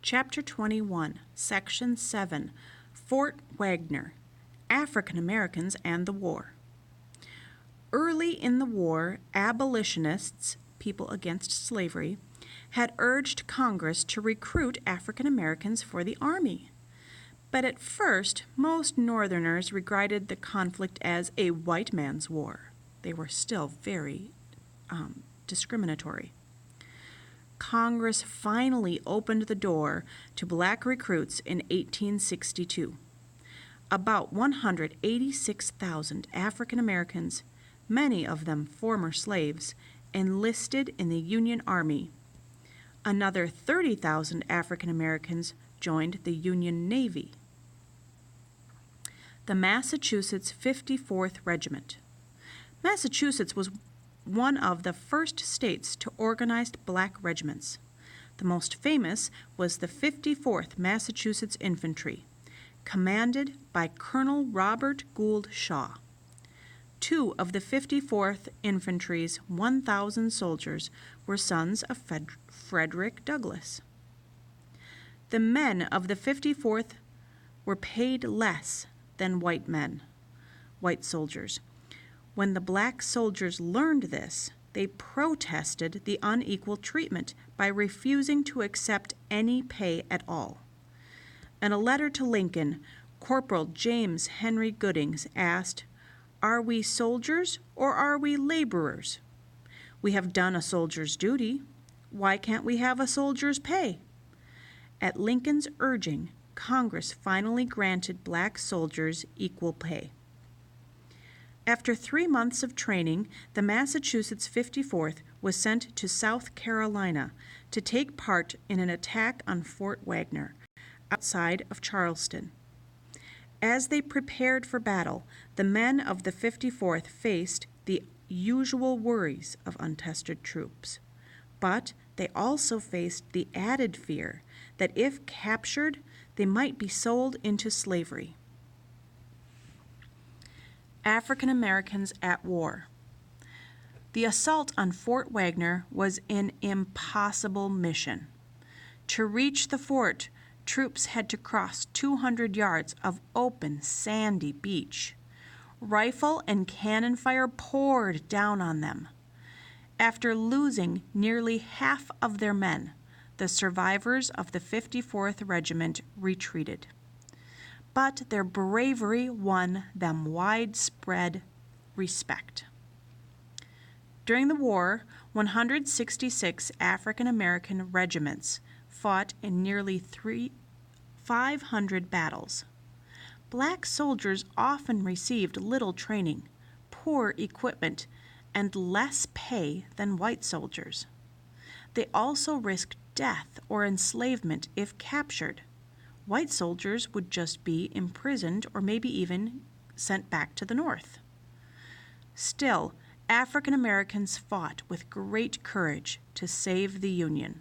Chapter 21, Section 7, Fort Wagner, African Americans and the War. Early in the war, abolitionists, people against slavery, had urged Congress to recruit African Americans for the Army. But at first, most Northerners regarded the conflict as a white man's war. They were still very discriminatory. Congress finally opened the door to black recruits in 1862. About 186,000 African Americans, many of them former slaves, enlisted in the Union Army. Another 30,000 African Americans joined the Union Navy. The Massachusetts 54th Regiment. Massachusetts was one of the first states to organize black regiments. The most famous was the 54th Massachusetts Infantry, commanded by Colonel Robert Gould Shaw. Two of the 54th Infantry's 1,000 soldiers were sons of Frederick Douglass. The men of the 54th were paid less than white soldiers. When the black soldiers learned this, they protested the unequal treatment by refusing to accept any pay at all. In a letter to Lincoln, Corporal James Henry Goodings asked, "Are we soldiers or are we laborers? We have done a soldier's duty. Why can't we have a soldier's pay?" At Lincoln's urging, Congress finally granted black soldiers equal pay. After 3 months of training, the Massachusetts 54th was sent to South Carolina to take part in an attack on Fort Wagner, outside of Charleston. As they prepared for battle, the men of the 54th faced the usual worries of untested troops. But they also faced the added fear that if captured, they might be sold into slavery. African Americans at war. The assault on Fort Wagner was an impossible mission. To reach the fort, troops had to cross 200 yards of open, sandy beach. Rifle and cannon fire poured down on them. After losing nearly half of their men, the survivors of the 54th Regiment retreated. But their bravery won them widespread respect. During the war, 166 African American regiments fought in nearly 500 battles. Black soldiers often received little training, poor equipment, and less pay than white soldiers. They also risked death or enslavement if captured. White soldiers would just be imprisoned or maybe even sent back to the North. Still, African Americans fought with great courage to save the Union.